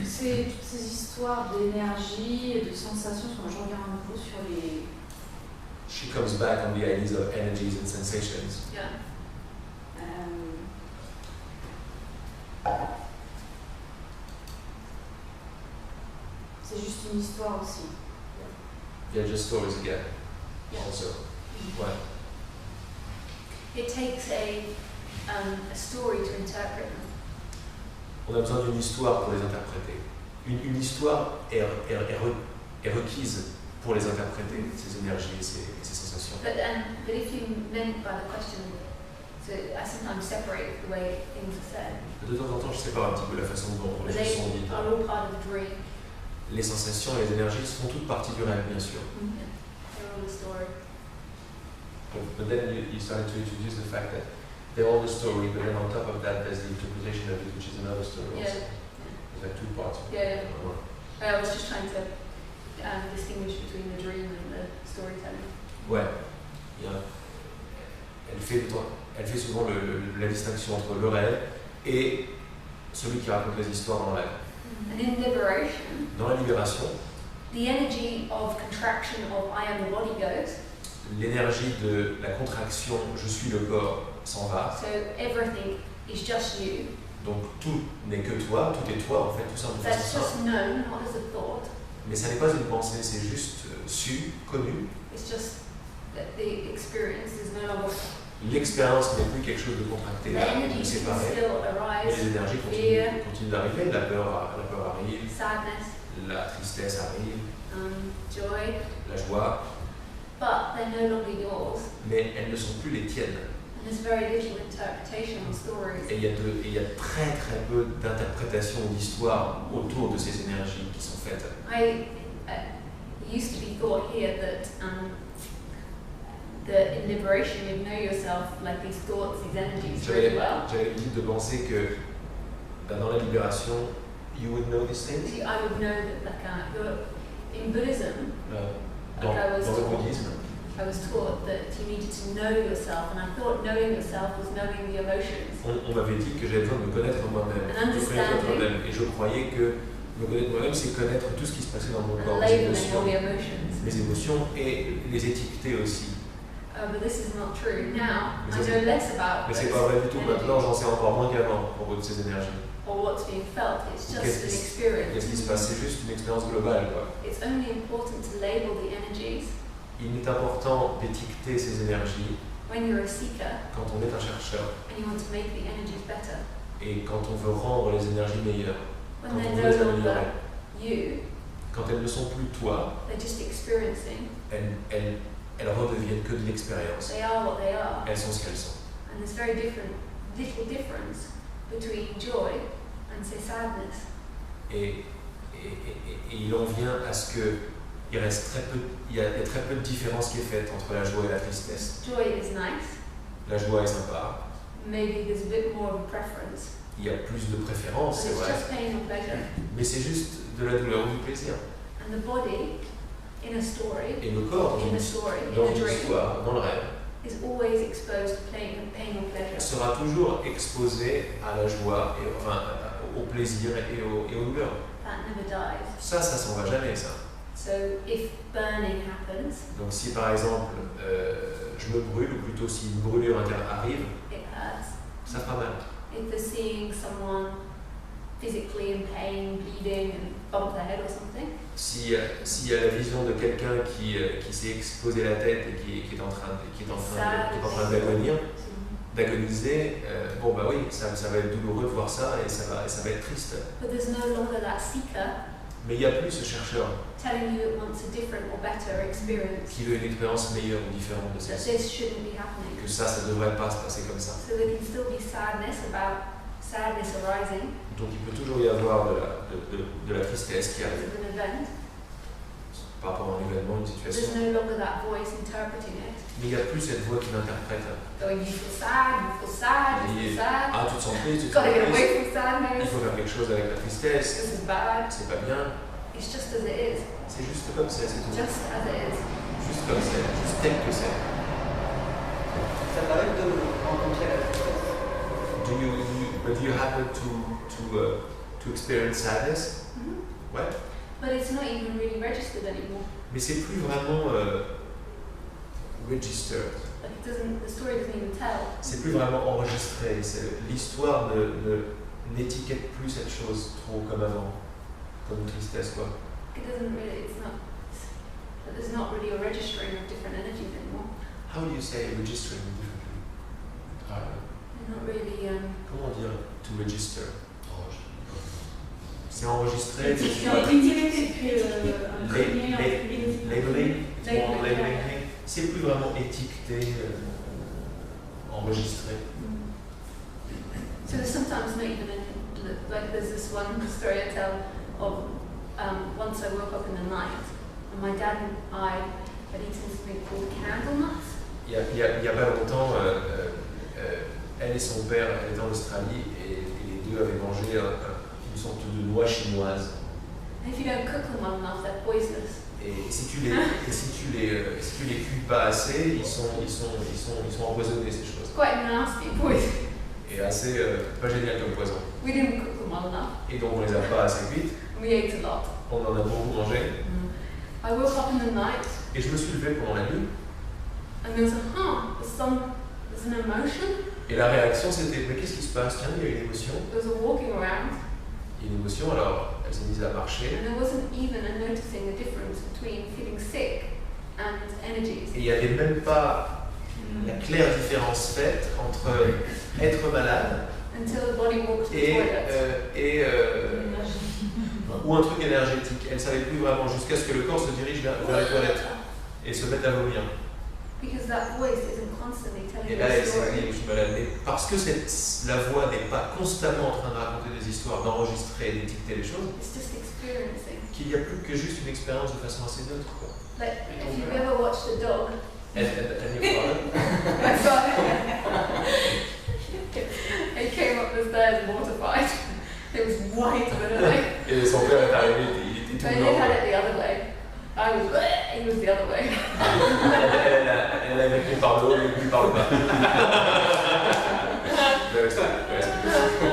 toutes ces histoires d'énergie et de sensations, quand je regarde un peu sur les... She comes back on the ideas of energies and sensations. Yeah. C'est juste une histoire aussi. Yeah, just stories again. Yeah. Also. Ouais. It takes a story to interpret them. On a besoin d'une histoire pour les interpréter. Une histoire est requise pour les interpréter, ces énergies et ces sensations. But if you meant by the question, so I sometimes separate the way things are said. De temps en temps, je sépare un petit peu la façon dont les choses sont dites. They are all part of the dream. Les sensations et les énergies font toutes partie du rêve, bien sûr. Yeah. They're all the story. But then you started to introduce the fact that they're all the story, but then on top of that, there's the interpretation of it, which is another story. Yeah. Also. There's like two parts. Yeah. I was just trying to distinguish between the dream and the storytelling. Ouais. Yeah. Elle fait souvent la distinction entre le rêve et celui qui raconte les histoires dans le rêve. And in liberation, dans la libération, the energy of contraction of I am the body goes. L'énergie de la contraction je suis le corps s'en va. So everything is just you. Donc tout n'est que toi, tout est toi en fait, tout simplement. That's just known, not as a thought. Mais ça n'est pas une pensée, c'est juste su, connu. It's just that the experience is no longer. L'expérience n'est plus quelque chose de contracté, de séparé. Mais les énergies continuent d'arriver. La peur arrive, sadness, la tristesse arrive, joy, la joie. But they're no longer yours. Mais elles ne sont plus les tiennes. And there's very little interpretation on stories. Et il y a très peu d'interprétation d'histoire autour de ces énergies qui sont faites. It used to be thought here that in liberation you know yourself, like these thoughts, these energies really well. J'avais l'habitude de penser que dans la libération, you would know these things. I would know that in Buddhism, dans le bouddhisme, I was taught that you needed to know yourself, and I thought knowing yourself was knowing the emotions. On m'avait dit que j'avais besoin de me connaître moi-même, de connaître moi-même, et je croyais que me connaître moi-même, c'est connaître tout ce qui se passait dans mon corps, mes émotions et les étiqueter aussi. But this is not true. Now, I know less about. Mais c'est pas vrai du tout. Maintenant, j'en sais encore moins qu'avant à propos de ces énergies. Or what's being felt. It's just an experience. Qu'est-ce qui se passe? C'est juste une expérience globale, quoi. It's only important to label the energies. Il est important d'étiqueter ces énergies. When you're a seeker. Quand on est un chercheur. And you want to make the energies better. Et quand on veut rendre les énergies meilleures. When they're no longer you. Quand elles ne sont plus toi. They're just experiencing. Elles redeviennent que de l'expérience. They are what they are. Elles sont ce qu'elles sont. And there's very little difference between joy and say sadness. Et il en vient à ce que il y a très peu de différence qui est faite entre la joie et la tristesse. Joy is nice. La joie est sympa. Maybe there's a bit more of a preference. Il y a plus de préférence, c'est vrai. Just pain or pleasure. Mais c'est juste de la douleur ou du plaisir. And the body, in a story, et le corps, dans une histoire, dans le rêve, is always exposed to pain or pleasure. Sera toujours exposé à la joie, au plaisir et aux douleurs. That never dies. Ça s'en va jamais, ça. So if burning happens, donc si par exemple je me brûle, ou plutôt si une brûlure arrive, it hurts. Ça fera mal. If they're seeing someone physically in pain, bleeding, and bump their head or something. S'il y a la vision de quelqu'un qui s'est exposé la tête et qui est en train d'agoniser, bon bah oui, ça va être douloureux de voir ça et ça va être triste. But there's no longer that seeker. Mais il n'y a plus ce chercheur telling you it wants a different or better experience. Qui veut une expérience meilleure ou différente de celle-ci. This shouldn't be happening. Que ça devrait pas se passer comme ça. So there can still be sadness arising. Donc il peut toujours y avoir de la tristesse qui arrive. An event. Par rapport à un événement, une situation. There's no longer that voice interpreting it. Mais il n'y a plus cette voix qui l'interprète. Going, you feel sad, you feel sad, you feel sad. Ah, tu te sens triste, tu te sens triste. Il faut faire quelque chose avec la tristesse. This is bad. C'est pas bien. It's just as it is. C'est juste comme c'est tout. Just as it is. Juste comme c'est, juste tel que c'est. Ça t'arrive de rencontrer la tristesse? Do you happen to to experience sadness. Ouais. But it's not even really registered anymore. Mais c'est plus vraiment registered. Like the story doesn't even tell. C'est plus vraiment enregistré. L'histoire n'étiquette plus cette chose trop comme avant, comme une tristesse quoi. It doesn't really. There's not really a registering of different energies anymore. How do you say registering differently? Not really. Comment dire to register? C'est enregistré. Labeling. C'est plus vraiment étiqueté, enregistré. So there's sometimes not even like there's this one story I tell of once I woke up in the night and my dad and I had eaten something called candle nuts. Il y a pas longtemps, elle et son père étaient en Australie et les deux avaient mangé une sorte de noix chinoise. And if you don't cook them well enough, they're poisonous. Et si tu les cuis pas assez, ils sont empoisonnés ces choses. It's quite nasty poison. Et assez pas génial comme poison. We didn't cook them well enough. Et donc on les a pas assez cuites. We ate a lot. On en a beaucoup mangé. I woke up in the night. Et je me suis levé pendant la nuit. And there was there's an emotion. Et la réaction c'était mais qu'est-ce qui se passe? Tiens, il y a une émotion. There was a walking around. Il y a une émotion, alors elle s'est mise à marcher. And there wasn't even a noticing the difference between feeling sick and energies. Et il n'y avait même pas la claire différence faite entre être malade Until the body walks to the toilet. Ou un truc énergétique. Elle ne savait plus vraiment jusqu'à ce que le corps se dirige vers les toilettes et se mette à vomir. Because that voice isn't constantly telling Et you là, a elle s'est story. dit, je suis malade. Mais parce que la voix n'est pas constamment en train de raconter des histoires, d'enregistrer et d'étiqueter les choses, It's just experiencing. qu'il n'y a plus que juste une expérience de façon assez neutre. Quoi. Like, if you've ever watched a dog, And your father? my son, he came up the stairs mortified. It was white, literally. Et son père est arrivé, il était But tout he blanc. had it the other way. He was the other way. Elle a évacué par le haut et lui par le bas. Very sad, very sad.